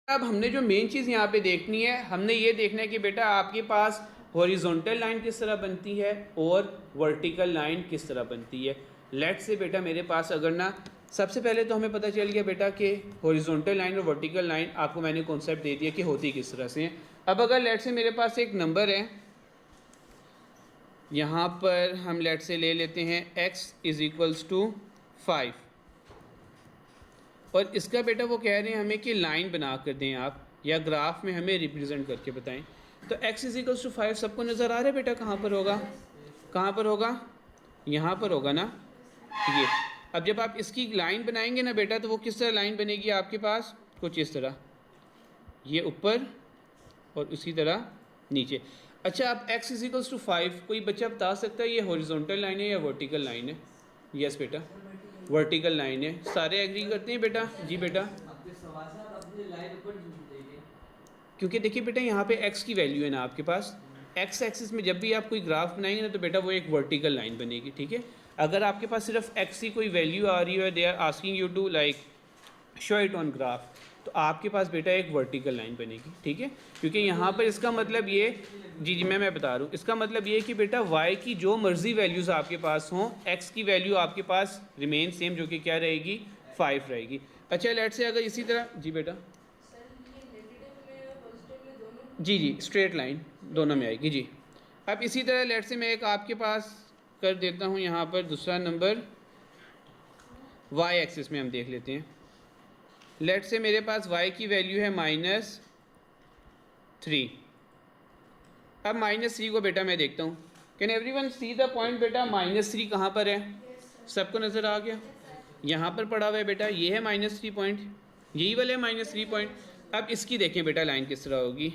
अब हमने जो मेन चीज़ यहाँ पे देखनी है, हमने ये देखना है कि बेटा आपके पास हॉरिजॉन्टल लाइन किस तरह बनती है और वर्टिकल लाइन किस तरह बनती है। लेट से बेटा मेरे पास अगर ना, सबसे पहले तो हमें पता चल गया बेटा कि हॉरिजॉन्टल लाइन और वर्टिकल लाइन आपको मैंने कॉन्सेप्ट दे दिया कि होती किस तरह से है। अब अगर लेट से मेरे पास एक नंबर है, यहाँ पर हम लेट से ले लेते हैं x इज़ इक्वल्स टू 5 और इसका बेटा वो कह रहे हैं हमें कि लाइन बना कर दें आप, या ग्राफ में हमें रिप्रेजेंट करके बताएं। तो x इज इक्वल्स टू 5 सबको नज़र आ रहा है बेटा, कहाँ पर होगा, कहाँ पर होगा, यहाँ पर होगा ना ये। अब जब आप इसकी लाइन बनाएंगे ना बेटा, तो वो किस तरह लाइन बनेगी आपके पास, कुछ इस तरह, ये ऊपर और उसी तरह नीचे। अच्छा, आप x इज इक्वल्स टू 5, कोई बच्चा बता सकता है ये हॉरिजॉन्टल लाइन है या वर्टिकल लाइन है? यस बेटा, वर्टिकल लाइन है। सारे एग्री करते हैं बेटा? जी बेटा, क्योंकि देखिए बेटा यहाँ पे x की वैल्यू है ना आपके पास, x एक्सिस में जब भी आप कोई ग्राफ बनाएंगे ना तो बेटा वो एक वर्टिकल लाइन बनेगी, ठीक है। अगर आपके पास सिर्फ x की कोई वैल्यू आ रही है, they are asking you to like show it on graph, तो आपके पास बेटा एक वर्टिकल लाइन बनेगी, ठीक है। क्योंकि यहाँ पर इसका मतलब ये, जी मैं बता रहा हूँ, इसका मतलब ये कि बेटा y की जो मर्जी वैल्यूज़ आपके पास हों, x की वैल्यू आपके पास रिमेन सेम, जो कि क्या रहेगी, 5 रहेगी। अच्छा, लेट से अगर इसी तरह, जी बेटा, जी स्ट्रेट लाइन दोनों में आएगी जी। अब इसी तरह लेट से मैं एक आपके पास कर देता हूँ यहाँ पर दूसरा नंबर, y एक्सिस में हम देख लेते हैं। लेट से मेरे पास y की वैल्यू है -3। अब -3 को बेटा मैं देखता हूँ, can everyone see the point बेटा, -3 कहाँ पर है, सबको नज़र आ गया, यहाँ पर पड़ा हुआ है बेटा, ये है -3 पॉइंट, यही वाला है -3 पॉइंट। अब इसकी देखें बेटा लाइन किस तरह होगी,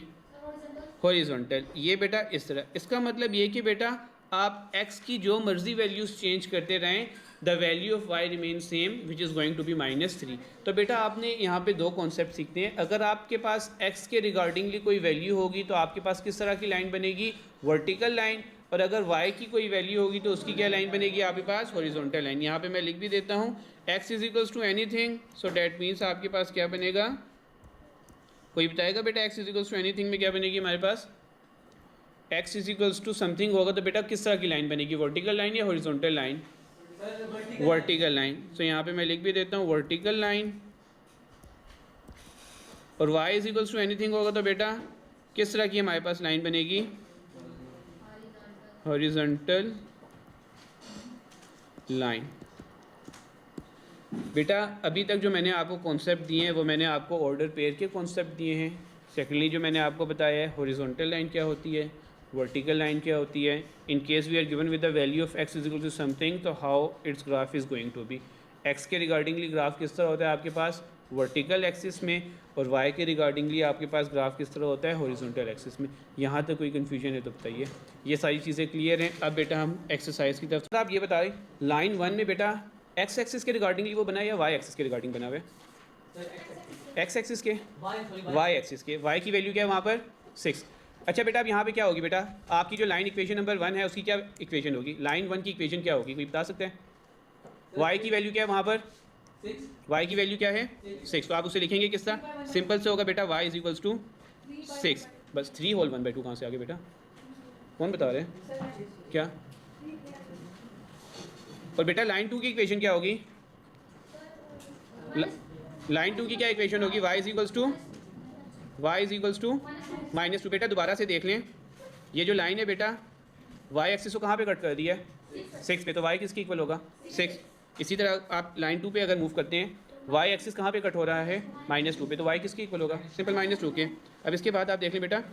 हॉरिजॉन्टल, ये बेटा इस तरह। इसका मतलब ये कि बेटा आप x की जो मर्जी वैल्यूज़ चेंज करते रहें, the value of y remain same which is going to be -3। तो बेटा आपने यहाँ पे दो कॉन्सेप्ट सीखते हैं। अगर आपके पास x के रिगार्डिंगली कोई वैल्यू होगी तो आपके पास किस तरह की लाइन बनेगी, वर्टिकल लाइन, और अगर y की कोई वैल्यू होगी तो उसकी क्या लाइन बनेगी आपके पास, हॉरिजॉन्टल लाइन। यहाँ पे मैं लिख भी देता हूँ x is equals to anything, so that means आपके पास क्या बनेगा, कोई बताएगा बेटा x is equals to anything में क्या बनेगी हमारे पास, x is equals to something होगा तो बेटा किस तरह की लाइन बनेगी, वर्टिकल लाइन या horizontal line, vertical line. So यहाँ पे मैं लिख भी देता हूँ वर्टिकल लाइन, और y is equals to anything होगा तो बेटा किस तरह की हमारे पास लाइन बनेगी, हॉरिजॉन्टल लाइन। बेटा अभी तक जो मैंने आपको कॉन्सेप्ट दिए हैं वो मैंने आपको ऑर्डर पेयर के कॉन्सेप्ट दिए हैं। सेकेंडली जो मैंने आपको बताया है हॉरिजॉन्टल लाइन क्या होती है, वर्टिकल लाइन क्या होती है, in case we are given with the value of x is equal to something, तो how its graph is going to be. x के रिगार्डिंगली ग्राफ किस तरह होता है आपके पास, वर्टिकल एक्सिस में, और y के रिगार्डिंगली आपके पास ग्राफ किस तरह होता है, हॉरिजॉन्टल एक्सिस में। यहाँ तक कोई कन्फ्यूजन है तो बताइए। ये सारी चीज़ें क्लियर हैं। अब बेटा हम एक्सरसाइज की तरफ, आप ये बताएं लाइन 1 में बेटा x एक्सिस के रिगार्डिंगली वो बना है या y एक्सिस के रिगार्डिंग बना हुआ है, x एक्सिस के, y एक्सिस के, y की वैल्यू क्या है वहाँ पर 6। अच्छा बेटा अब यहाँ पे क्या होगी बेटा, आपकी जो लाइन इक्वेशन नंबर 1 है उसकी क्या इक्वेशन होगी, लाइन 1 की इक्वेशन क्या होगी, कोई बता सकते हैं? y की वैल्यू क्या है वहाँ पर, y की वैल्यू क्या है 6, तो आप उसे लिखेंगे किस तरह, सिंपल से होगा बेटा y इज इक्वल्स टू 6, बस 3 होल 1/2 कहाँ से आगे बेटा, कौन बता रहे हैं क्या? और बेटा लाइन 2 की इक्वेशन क्या होगी, लाइन 2 की क्या इक्वेशन होगी, y इज इक्वल्स टू -2। बेटा दोबारा से देख लें, ये जो लाइन है बेटा y एक्सिस को कहाँ पे कट कर दिया है, 6 पे, तो y किसके इक्वल होगा 6। इसी तरह आप लाइन 2 पे अगर मूव करते हैं, y एक्सिस कहाँ पे कट हो रहा है, -2 पे, तो y किसके इक्वल होगा, सिंपल -2 के। अब इसके बाद आप देख लें बेटा,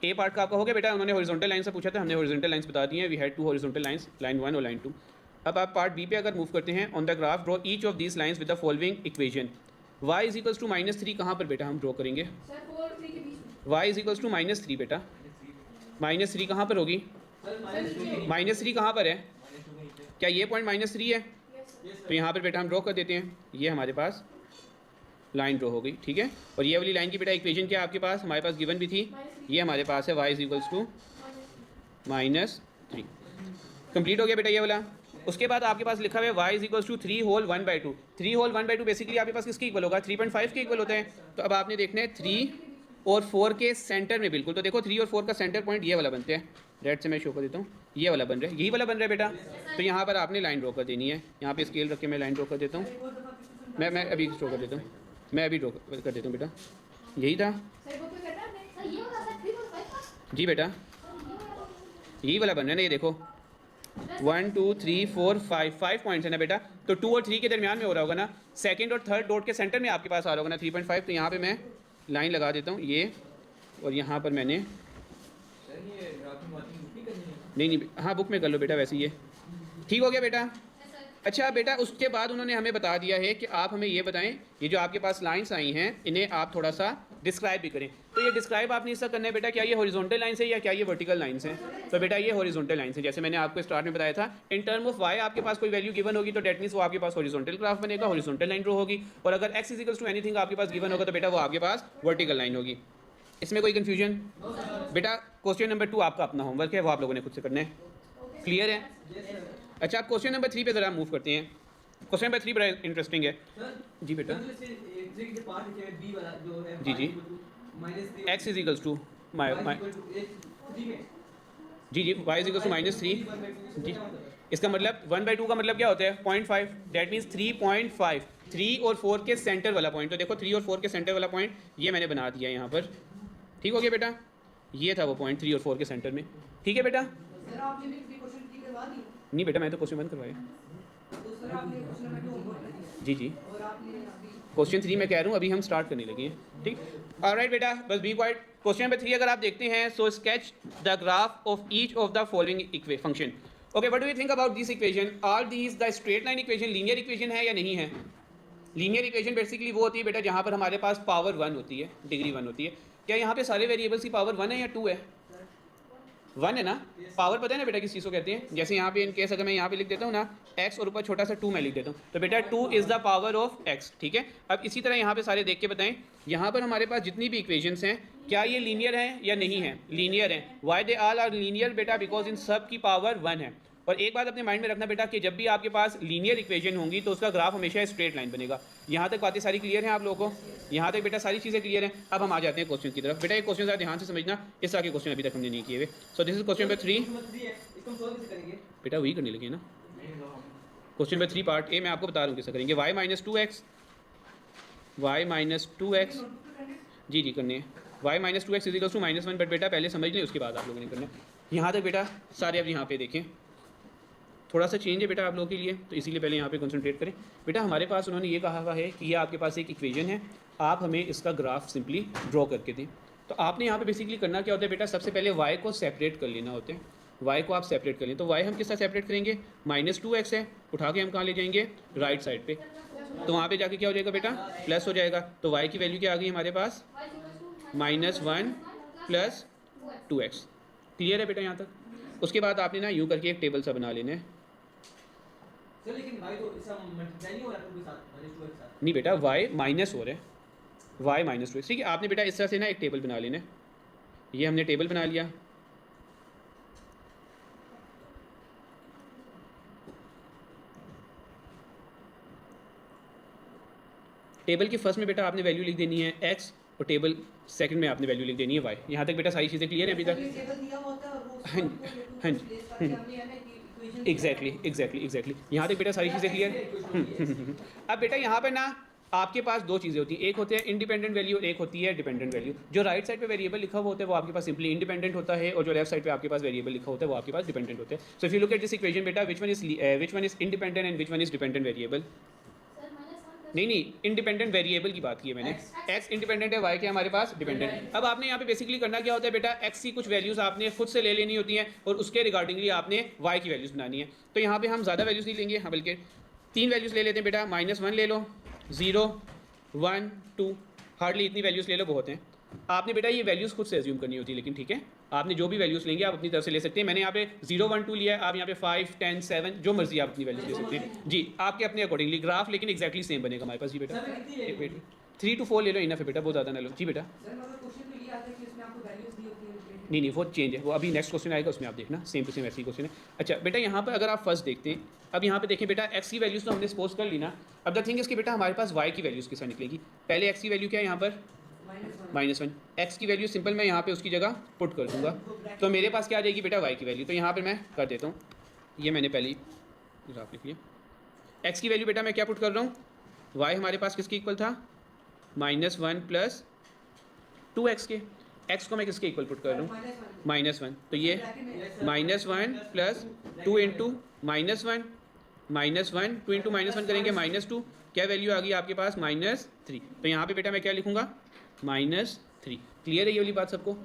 ए पार्ट का आपका हो गया बेटा, उन्होंने हॉरिजॉन्टल लाइन से पूछा था, हमने हॉरिजॉन्टल लाइंस बता दी हैं, we had 2 horizontal lines, line 1 और लाइन 2। अब आप पार्ट बी पे अगर मूव करते हैं, on the graph draw each of these lines with the following equation. y is equals to -3 कहाँ पर बेटा हम ड्रॉ करेंगे, y इज इक्वल्स टू -3 बेटा, -3 कहाँ पर होगी, -3 कहाँ पर है, क्या ये पॉइंट -3 है, तो यहाँ पर बेटा हम ड्रॉ कर देते हैं, ये हमारे पास लाइन ड्रॉ हो गई, ठीक है। और ये वाली लाइन की बेटा इक्वेशन क्या है आपके पास, हमारे पास गिवन भी थी, ये हमारे पास है y is equals to -3। Complete हो गया बेटा ये वाला। उसके बाद आपके पास लिखा हुआ है y is equal to 3 whole 1/2। 3 whole 1/2 basically आपके पास किसके इक्वल होगा? 3.5 के इक्वल होता है। तो अब आपने देखना है 3 और 4 के सेंटर में बिल्कुल। तो देखो 3 और 4 का सेंटर पॉइंट ये वाला बनते हैं। रेड से मैं शो कर देता हूँ, ये वाला बन रहा है, यही वाला बन रहा है बेटा। तो यहाँ पर आपने लाइन ड्रॉ कर देनी है। यहाँ पे स्केल रख के मैं लाइन ड्रॉ कर देता हूँ। मैं अभी ड्रॉ कर देता हूँ, मैं अभी ड्रॉ कर देता हूँ बेटा। यही था जी बेटा, यही वाला बन रहा है ना, ये देखो 1 2 3 4 5 पॉइंट्स है ना बेटा। तो 2 और 3 के दरमियान में हो रहा होगा ना, सेकंड और थर्ड डॉट के सेंटर में आपके पास आ रहा होगा ना 3.5। तो यहाँ पे मैं लाइन लगा देता हूँ ये, और यहाँ पर मैंने नहीं, हाँ बुक में कर लो बेटा, वैसे ये ठीक हो गया बेटा। अच्छा बेटा, उसके बाद उन्होंने हमें बता दिया है कि आप हमें ये बताएं, ये जो आपके पास लाइंस आई हैं इन्हें आप थोड़ा सा डिस्क्राइब भी करें। तो ये डिस्क्राइब आपने इसका करना है बेटा, क्या ये हॉरिजॉन्टल लाइन है या क्या ये वर्टिकल लाइन है? तो बेटा ये हॉरिजॉन्टल लाइन है। जैसे मैंने आपको स्टार्ट में बताया था, इन टर्म ऑफ वाई आपके पास कोई वैल्यू गिवन होगी तो डेट मीन्स वो आपके पास हॉरिजॉन्टल ग्राफ बनेगा, हॉरिजॉन्टल लाइन ड्रॉ होगी। और अगर x is equals to anything आपके पास गिवन होगा तो बेटा वो आपके पास वर्टिकल लाइन होगी। इसमें कोई कन्फ्यूजन? बेटा क्वेश्चन नंबर 2 आपका अपना होमवर्क है, वो आप लोगों ने खुद से करना है। क्लियर है? अच्छा, आप क्वेश्चन नंबर 3 पे ज़रा मूव करते हैं। क्वेश्चन नंबर 3 बड़ा इंटरेस्टिंग है जी बेटा। जी जी, एक्स इज इक्वल्स टू जी जी, वाई इज इक्वल्स टू -3 जी। इसका मतलब 1/2 का मतलब क्या होता है? 0.5, डेट मीन्स 3.5। 3 और 4 के सेंटर वाला पॉइंट। तो देखो 3 और 4 के सेंटर वाला पॉइंट ये मैंने बना दिया यहाँ पर। ठीक हो गया बेटा, ये था वो पॉइंट 3 और 4 के सेंटर में। ठीक है बेटा? नहीं बेटा, मैं तो क्वेश्चन बंद करवाया जी जी। क्वेश्चन 3 मैं कह रहा हूँ, अभी हम स्टार्ट करने लगे हैं। ठीक, ऑलराइट बेटा, बस बी क्वाइट। क्वेश्चन नंबर 3 अगर आप देखते हैं, so sketch the graph of each of the following function. Okay, what do you think about this equation? Are these the straight line equation linear equation है या नहीं है? लीनियर इक्वेशन बेसिकली वो होती है बेटा जहाँ पर हमारे पास पावर 1 होती है, डिग्री 1 होती है। क्या यहाँ पे सारे वेरिएबल्स की पावर 1 है या 2 है? 1 है ना। पावर पता है ना बेटा किस चीज़ को कहते हैं? जैसे यहाँ पे इन केस अगर मैं यहाँ पे लिख देता हूँ ना x और ऊपर छोटा सा 2 मैं लिख देता हूँ, तो बेटा 2 is the power of x। ठीक है, अब इसी तरह यहाँ पे सारे देख के बताएं, यहाँ पर हमारे पास जितनी भी इक्वेशंस हैं क्या ये लीनियर हैं या नहीं है? लीनियर हैं। Why they all are linear बेटा? बिकॉज इन सब की पावर 1 है। और एक बात अपने माइंड में रखना बेटा कि जब भी आपके पास लीनियर इक्वेशन होंगी तो उसका ग्राफ हमेशा स्ट्रेट लाइन बनेगा। यहाँ तक बातें सारी क्लियर हैं आप लोगों को? यहाँ तक बेटा सारी चीज़ें क्लियर हैं। अब हम आ जाते हैं क्वेश्चन की तरफ। बेटा ये क्वेश्चन ज़रा ध्यान से समझना, इस तरह के क्वेश्चन अभी तक हमने नहीं किए हुए। So this is question number 3। बेटा वही करने लगे ना, क्वेश्चन नंबर 3 पार्ट ए मैं आपको बता रहा हूँ कैसे करेंगे। y - 2x, y - 2x जी जी करने हैं। y - 2x is equals to -1, but बेटा पहले समझ लें उसके बाद आप लोगों ने करना है। यहाँ तक बेटा सारे अब यहाँ पे देखें, थोड़ा सा चेंज है बेटा आप लोगों के लिए, तो इसीलिए पहले यहाँ पे कंसंट्रेट करें। बेटा हमारे पास उन्होंने ये कहा हुआ है कि ये आपके पास एक इक्वेशन है, आप हमें इसका ग्राफ सिंपली ड्रॉ करके दें। तो आपने यहाँ पे बेसिकली करना क्या होता है बेटा, सबसे पहले y को सेपरेट कर लेना होता है। y को आप सेपरेट कर लें, तो y हम किस तरह सेपरेट करेंगे? -2x है, उठा के हम कहाँ ले जाएंगे? राइट साइड पे। तो वहाँ पे जाके क्या हो जाएगा बेटा? प्लस हो जाएगा। तो y की वैल्यू क्या आ गई हमारे पास? -1 + 2x। क्लियर है बेटा यहाँ तक? उसके बाद आपने ना यूँ करके एक टेबल सा बना लेना है। लेकिन y तो इसका मल्टीप्लाई नहीं हो रहा 2 के साथ, -2 के साथ नहीं बेटा, y माइनस हो रहा है, y - 2। ठीक है, आपने बेटा इस तरह से ना एक टेबल बना लेना है। ये हमने टेबल बना लिया। टेबल के फर्स्ट में बेटा आपने वैल्यू लिख देनी है x, और टेबल सेकंड में आपने वैल्यू लिख देनी है y। यहाँ तक बेटा सारी चीज़ें क्लियर है अभी तक? हाँ जी, एग्जैक्टली यहाँ तक बेटा सारी चीज़ें क्लियर। अब बेटा यहाँ पर ना आपके पास दो चीज़ें होती हैं, एक होते हैं इंडिपेंडेंट वैल्यू और एक होती है डिपेंडेंट वैल्यू। जो राइट साइड पे वेरिएबल लिखा हुआ होता है वो आपके पास सिंपली इंडिपेंडेंट होता है, और जो लेफ्ट साइड पे आपके पास वेरिएबल लिखा होता है वो आपके पास डिपेंडेंट होता है। So if you look at this equation बेटा, which one is independent and which one is dependent variable? नहीं, इंडिपेंडेंट वेरिएबल की बात की है मैंने। x इंडिपेंडेंट है, y के हमारे पास डिपेंडेंट। अब आपने यहाँ पे बेसिकली करना क्या होता है बेटा, x की कुछ वैल्यूज़ आपने खुद से ले लेनी होती हैं और उसके रिगार्डिंगली आपने y की वैल्यूज़ बनानी है। तो यहाँ पे हम ज़्यादा वैल्यूज़ नहीं लेंगे, हाँ बल्कि 3 वैल्यूज़ ले लेते हैं बेटा। -1 ले लो, 0 1 2, हार्डली इतनी वैल्यूज़ ले लो, बहुत हैं। आपने बेटा ये वैल्यूज़ खुद से एज्यूम करनी होती है, लेकिन ठीक है आपने जो भी वैल्यूज़ लेंगे आप अपनी तरफ से ले सकते हैं। मैंने यहाँ पे 0 1 2 लिया है, आप यहाँ पे 5 10 7 जो मर्जी आप अपनी वैल्यूज़ ले सकते हैं जी, आपके अपने अकॉर्डिंगली। ग्राफ लेकिन एक्जैक्टली सेम बनेगा हमारे पास जी बेटा। 3 to 4 ले लो, इनफ है बेटा, बहुत ज़्यादा ना लो जी बेटा। नहीं नहीं वो चेंज है, वो अभी नेक्स्ट क्वेश्चन आएगा उसमें आप देखना, सेम टू सेम ऐसी क्वेश्चन है। अच्छा बेटा यहाँ पर अगर आप फर्स्ट देखते हैं, अब यहाँ पे देखें बेटा एक्स की वैल्यूज़ तो हमने सपोज कर ली ना, अब द थिंग इज कि बेटा हमारे पास वाई की वैल्यूज़ किस निकलेगी। पहले एक्स की वैल्यू क्या है यहाँ पर -1, एक्स की वैल्यू सिंपल मैं यहाँ पे उसकी जगह पुट कर दूंगा, तो मेरे पास क्या आ जाएगी बेटा वाई की वैल्यू। तो यहाँ पर मैं कर देता हूँ, ये मैंने पहले ही ग्राफ लिख लिया। एक्स की वैल्यू बेटा मैं क्या पुट कर रहा हूँ, वाई हमारे पास किसके इक्वल था -1 + 2x के, एक्स को मैं किसके इक्वल पुट कर रहा हूँ -1, तो ये -1 + 2 × -1 -1 2 × -1 करेंगे -2, क्या वैल्यू आ गई आपके पास -3। तो यहाँ पे बेटा मैं क्या लिखूँगा -3। क्लियर है ये वाली बात सबको।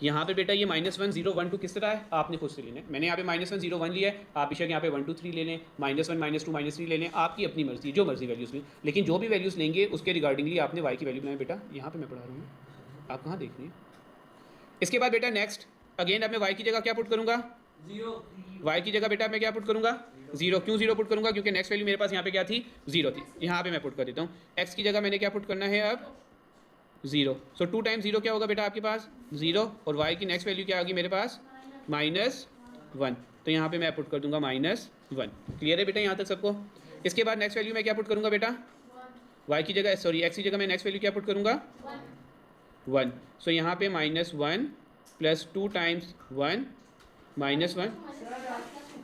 यहाँ पे बेटा ये -1 0 1 2 किस तरह है आपने खुद से लेना है, मैंने यहाँ पे -1 0 1 लिया है, आप बेशक यहाँ पे 1 2 3 ले लें, -1 -2 -3 ले लें, आपकी अपनी मर्जी, जो मर्जी वैल्यूज़ लें, लेकिन जो भी वैल्यूज़ लेंगे उसके रिगार्डिंगली आपने वाई की वैल्यू बनाए। बेटा यहाँ पे मैं पढ़ा रहा हूँ, आप कहाँ देख रहे हैं। इसके बाद बेटा नेक्स्ट अगेन अब मैं वाई की जगह क्या पुट करूँगा 0, वाई की जगह बेटा मैं क्या पुट करूँगा 0। क्यों 0 पुट करूँगा, क्योंकि नेक्स्ट वैल्यू मेरे पास यहाँ पे क्या थी 0 थी, यहाँ पे मैं पुट कर देता हूँ। एक्स की जगह मैंने क्या पुट करना है अब 0, सो 2 × 0 क्या होगा बेटा आपके पास 0, और y की नेक्स्ट वैल्यू क्या आ गई मेरे पास -1, तो यहाँ पे मैं पुट कर दूंगा -1। क्लियर है बेटा यहाँ तक सबको। इसके बाद नेक्स्ट वैल्यू मैं क्या पुट करूँगा बेटा y की जगह सॉरी x की जगह मैं नेक्स्ट वैल्यू क्या पुट करूँगा 1, सो यहाँ पे -1 + 2 × 1 -1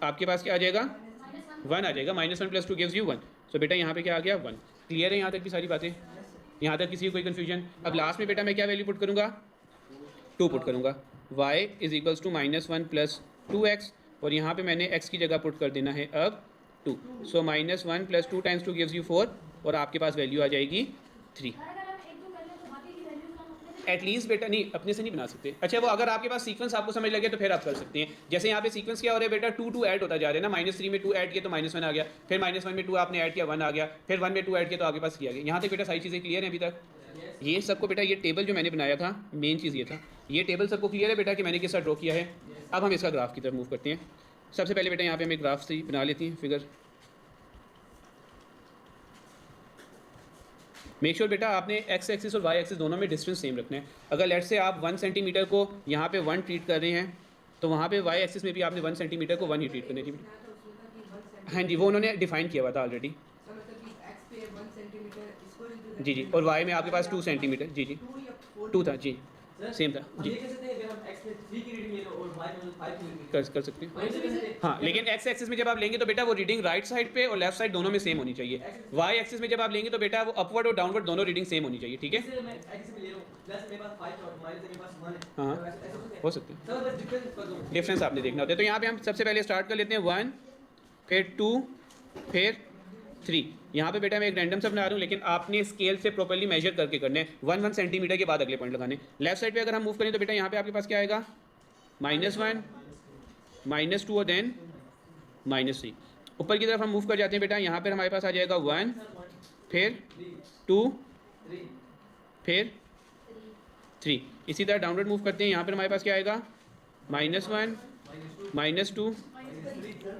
आपके पास क्या आ जाएगा 1 आ जाएगा, -1 + 2 गिव्स यू 1, सो बेटा यहाँ पे क्या आ गया 1। क्लियर है यहाँ तक की सारी बातें, यहाँ तक किसी को कोई कन्फ्यूजन। अब लास्ट में बेटा मैं क्या वैल्यू पुट करूँगा 2 पुट करूँगा, y = -1 + 2x, और यहाँ पे मैंने x की जगह पुट कर देना है अब 2, सो -1 + 2 × 2 गिव्स यू 4, और आपके पास वैल्यू आ जाएगी 3। एटलीस्ट बेटा नहीं अपने से नहीं बना सकते। अच्छा वो अगर आपके पास सीक्वेंस आपको समझ लगे तो फिर आप कर सकते हैं। जैसे यहाँ पे सीक्वेंस क्या हो रहा है बेटा 2 2 ऐड होता जा रहा है ना, -3 में 2 ऐड किया तो -1 आ गया, फिर -1 में 2 आपने ऐड किया 1 आ गया, फिर 1 में 2 ऐड किया तो आपके पास 3 आ गया। यहाँ तक बेटा सारी चीज़ें क्लियर हैं अभी तक। ये सबको बेटा ये टेबल जो मैंने बनाया था मेन चीज़ ये था, ये टेबल सबको क्लियर है बेटा कि मैंने किस तरह ड्रॉ किया है। अब हम इसका ग्राफ की तरफ मूव करते हैं। सबसे पहले बेटा यहाँ पे हमें ग्राफ से बना लेती हैं फिगर। मेक श्योर बेटा आपने एक्स एक्सिस और वाई एक्सिस दोनों में डिस्टेंस सेम रखना है। अगर लेट से आप 1 सेंटीमीटर को यहाँ पे 1 ट्रीट कर रहे हैं तो वहाँ पे वाई एक्सिस में भी आपने 1 सेंटीमीटर को 1 ही ट्रीट करनी थी। हाँ जी वो उन्होंने डिफाइन किया हुआ था ऑलरेडी। जी जी, और वाई में आपके पास 2 सेंटीमीटर, जी जी 2 था जी सेम था जी। कर सकते हैं हाँ, लेकिन एक्स एक्सिस में जब आप लेंगे तो बेटा वो रीडिंग राइट साइड पे और लेफ्ट साइड दोनों में सेम होनी चाहिए। वाई एक्सिस में जब आप लेंगे तो बेटा वो अपवर्ड और डाउनवर्ड दोनों रीडिंग सेम होनी चाहिए, ठीक है। हाँ हो सकते हैं, डिफरेंस आपने देखना होता है। तो यहाँ पे हम सबसे पहले स्टार्ट कर लेते हैं 1 फिर 2 फिर 3। यहाँ पे बेटा मैं एक रैंडम सा बना रहा हूँ, लेकिन आपने स्केल से प्रॉपर्ली मेजर करके करने 1 सेंटीमीटर के बाद अगले पॉइंट लगाने। लेफ्ट साइड पे अगर हम मूव करें तो बेटा यहाँ पे आपके पास क्या आएगा -1 -2 और देन -3। ऊपर की तरफ हम मूव कर जाते हैं बेटा, यहाँ पर हमारे पास आ जाएगा 1 फिर 2 फिर 3। इसी तरह डाउनवर्ड मूव करते हैं, यहाँ पर हमारे पास क्या आएगा -1 -2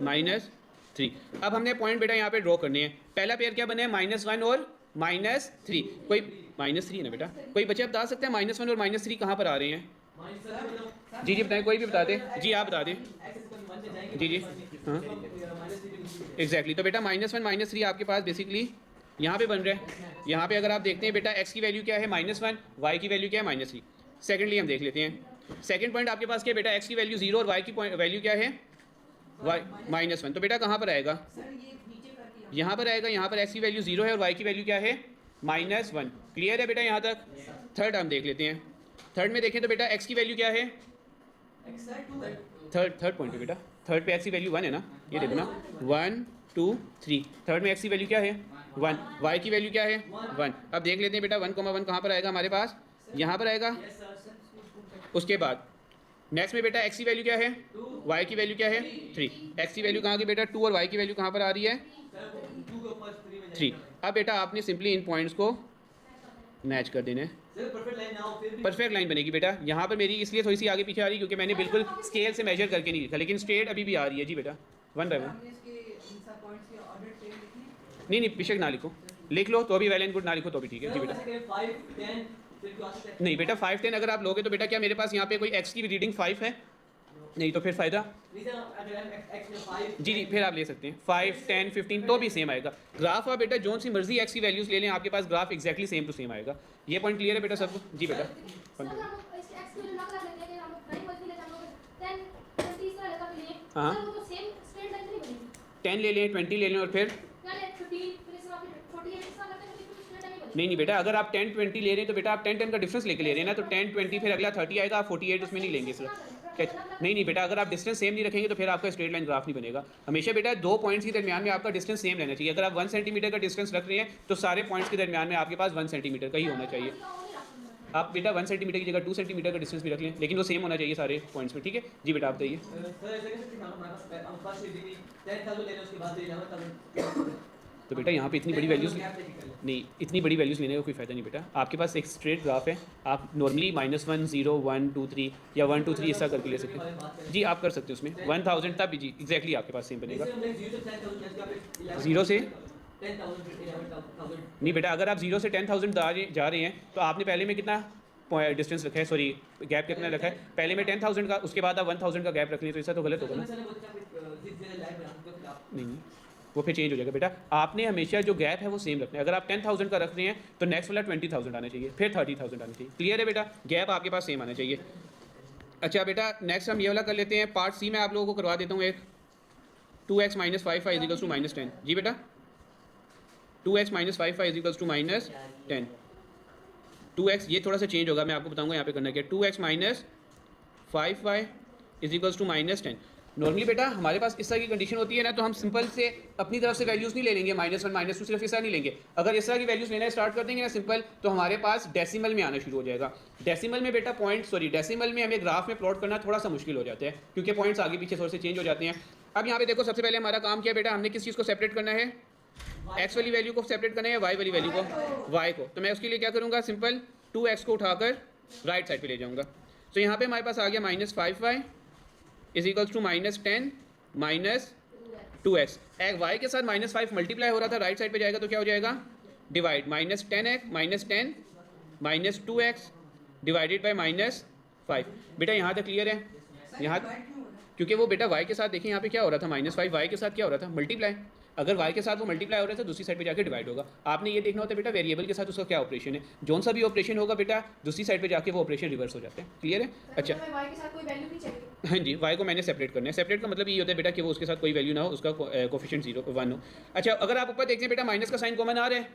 -3। अब हमने पॉइंट बेटा यहाँ पे ड्रॉ करने हैं। पहला पेयर क्या बना है -1 और -3। कोई -3 है ना बेटा, कोई बच्चे बता सकते हैं -1 और -3 कहाँ पर आ रहे हैं। जी जी बताएं, कोई भी बता दे जी, आप बता दें जी जी। हाँ एग्जैक्टली, तो बेटा -1 -3 आपके पास बेसिकली यहाँ पे बन रहा है। यहाँ पे अगर आप देखते हैं बेटा एक्स की वैल्यू क्या है -1, वाई की वैल्यू क्या है -3। सेकेंडली हम देख लेते हैं, सेकेंड पॉइंट आपके पास क्या है बेटा, एक्स की वैल्यू 0 और वाई की वैल्यू क्या है -1। तो बेटा कहाँ पर आएगा, यहाँ पर आएगा। यहाँ पर एक्स की वैल्यू 0 है और वाई की वैल्यू क्या है -1। क्लियर है बेटा यहाँ तक। थर्ड हम देख लेते हैं, थर्ड में देखें तो बेटा एक्स की वैल्यू क्या है, थर्ड पॉइंट पे बेटा, थर्ड पे एक्स की वैल्यू 1 है ना, ये देखो ना 1 2 3। थर्ड में एक्स की वैल्यू क्या है 1, वाई की वैल्यू क्या है 1। अब देख लेते हैं बेटा 1,1 कहाँ पर आएगा हमारे पास, यहाँ पर आएगा। उसके बाद नेक्स्ट में बेटा एक्स की वैल्यू क्या है, वाई की वैल्यू क्या है 3। एक्स की वैल्यू कहाँ की बेटा 2 और वाई की वैल्यू कहाँ पर आ रही है 3। अब बेटा आपने सिंपली इन पॉइंट्स को मैच कर देना है, परफेक्ट लाइन बनेगी बेटा। यहाँ पर मेरी इसलिए थोड़ी सी आगे पीछे आ रही है क्योंकि मैंने बिल्कुल स्केल से मेजर करके नहीं लिखा, लेकिन स्ट्रेट अभी भी आ रही है जी बेटा 1 बाय 1। नहीं बेशक ना लिखो, लिख लो तो भी वेल एंड गुड, ना लिखो तो भी ठीक है जी बेटा। नहीं बेटा 5 10 अगर आप लोगे तो बेटा क्या मेरे पास यहाँ पे कोई x की रीडिंग 5 है? नहीं तो फिर फ़ायदा जी जी फिर आप ले सकते हैं 5 10 15 तो भी सेम आएगा ग्राफ। आप बेटा जो सी मर्जी x की वैल्यूज़ ले लें आपके पास graph exactly same to same आएगा। ये पॉइंट क्लियर है बेटा सबको? जी बेटा हाँ 10 ले लें 20 ले लें और फिर नहीं बेटा अगर आप 10 20 ले रहे हैं तो बेटा आप 10 10 का डिफरेंस लेके ले रहे हैं ना, तो 10 20 फिर अगला 30 आएगा, आप 48 उसमें नहीं लेंगे सर। नहीं बेटा अगर आप डिस्टेंस सेम नहीं रखेंगे तो फिर आपका स्ट्रेट लाइन ग्राफ नहीं बनेगा। हमेशा बेटा दो पॉइंट्स के दरमियान में आपका डिस्टेंस सेम रहना चाहिए। अगर आप 1 सेंटीमीटर का डिस्टेंस रख रहे हैं तो सारे पॉइंट्स के दरमियान में आपके पास 1 सेंटीमीटर का ही होना चाहिए। आप बेटा 1 सेंटीमीटर की जगह 2 सेंटीमीटर का डिस्टेंस भी रख लें, लेकिन वो सेम होना चाहिए सारे पॉइंट्स में, ठीक है जी बेटा आप बताइए। तो बेटा यहाँ पे इतनी बड़ी वैल्यूज़ नहीं, इतनी बड़ी वैल्यूज़ लेने का कोई फ़ायदा नहीं बेटा। आपके पास एक स्ट्रेट ग्राफ है, आप नॉर्मली -1 0 1 2 3 या 1 2 3 ऐसा करके ले सकते हैं जी, आप कर सकते हैं उसमें 1000 तब भी जी एग्जैक्टली आपके पास सेम बनेगा। 0 से नहीं बेटा अगर आप 0 से 10,000 जा रहे हैं तो आपने पहले में कितना डिस्टेंस रखा है, सॉरी गैप कितना रखा है, पहले में 10,000 का, उसके बाद आप 1,000 का गैप रख लें, तो ऐसा तो गलत होगा ना। नहीं वो फिर चेंज हो जाएगा बेटा। आपने हमेशा जो गैप है वो सेम रखना है। अगर आप 10,000 का रख रहे हैं तो नेक्स्ट वाला 20,000 आना चाहिए, फिर 30,000 आना चाहिए। क्लियर है बेटा? गैप आपके पास सेम आना चाहिए। अच्छा बेटा नेक्स्ट हम ये वाला कर लेते हैं, पार्ट सी में आप लोगों को करवा देता हूँ एक 2x - 5y = -10। जी बेटा 2x - 5y = -10। 2x ये थोड़ा सा चेंज होगा, मैं आपको बताऊंगा यहाँ पे करना क्या। 2x - 5y = -10। नॉर्मली बेटा हमारे पास इस तरह की कंडीशन होती है ना, तो हम सिंपल से अपनी तरफ से वैल्यूज़ नहीं ले लेंगे, -1 -2 सिर्फ इस तरह नहीं लेंगे। अगर इस तरह की वैल्यूज़ लेना स्टार्ट कर देंगे ना सिंपल, तो हमारे पास डेसिमल में आना शुरू हो जाएगा। डेसिमल में बेटा डेसिमल में हमें ग्राफ में प्लॉट करना थोड़ा सा मुश्किल हो जाता है, क्योंकि पॉइंट्स आगे पीछे थोड़े से चेंज हो जाते हैं। अब यहाँ पे देखो सबसे पहले हमारा काम किया बेटा, हमने किस चीज़ को सेपरेट करना है, x वाली वैल्यू को सेपरेट करना है, y वाली वैल्यू को, y को। तो मैं उसके लिए क्या करूँगा, सिंपल 2x को उठाकर राइट साइड पे ले जाऊँगा। तो यहाँ पे हमारे पास आ गया -5y = -10 -2x। y के साथ -5 मल्टीप्लाई हो रहा था, राइट साइड पे जाएगा तो क्या हो जाएगा, डिवाइड -10 -2x डिवाइडेड बाय -5। बेटा यहाँ तक क्लियर है? यहाँ क्योंकि वो बेटा y के साथ देखिए यहाँ पे क्या हो रहा था, -5 y के साथ क्या हो रहा था, मल्टीप्लाई। अगर y के साथ वो मल्टीप्लाई हो रहा है तो दूसरी साइड पे जाके डिवाइड होगा। आपने ये देखना होता है बेटा वेरिएबल के साथ उसका क्या ऑपरेशन है, जोन सा भी ऑपरेशन होगा बेटा दूसरी साइड पे जाके वो ऑपरेशन रिवर्स हो जाते हैं। क्लियर है? अच्छा y के साथ कोई वैल्यू नहीं चाहिए। हाँ जी, y को मैंने सेपरेट करना है। सेपरेट का मतलब ये होता है बेटा कि वो उसके साथ कोई वैल्यू ना हो, उसका कोफिशिएंट 0 1 हो। अच्छा अगर आप ऊपर देखते हैं बेटा माइनस का साइन कॉमन आ रहा है,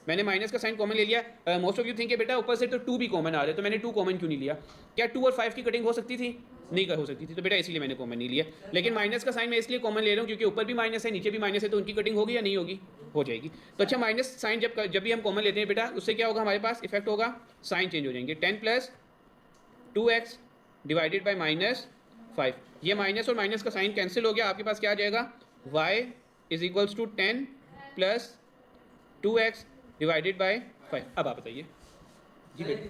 मैंने माइनस का साइन कॉमन ले लिया। मोस्ट ऑफ यू थिंक बेटा ऊपर से तो 2 भी कॉमन आ रहा है, तो मैंने 2 कॉमन क्यों नहीं लिया? क्या 2 और 5 की कटिंग हो सकती थी? नहीं हो सकती थी, तो बेटा इसलिए मैंने कॉमन नहीं लिया। लेकिन माइनस का साइन मैं इसलिए कॉमन ले रहा हूँ क्योंकि ऊपर भी माइनस है नीचे भी माइनस है, तो उनकी कटिंग होगी या नहीं होगी? हो जाएगी। तो अच्छा माइनस साइन जब भी हम कॉमन लेते हैं बेटा, उससे क्या होगा, हमारे पास इफेक्ट होगा, साइन चेंज हो जाएंगे। 10 + 2x डिवाइडेड बाई -5। ये माइनस और माइनस का साइन कैंसिल हो गया, आपके पास क्या आ जाएगा, y = 10 + 2x डिवाइडेड बाई 5। अब आप बताइए जी बेटा।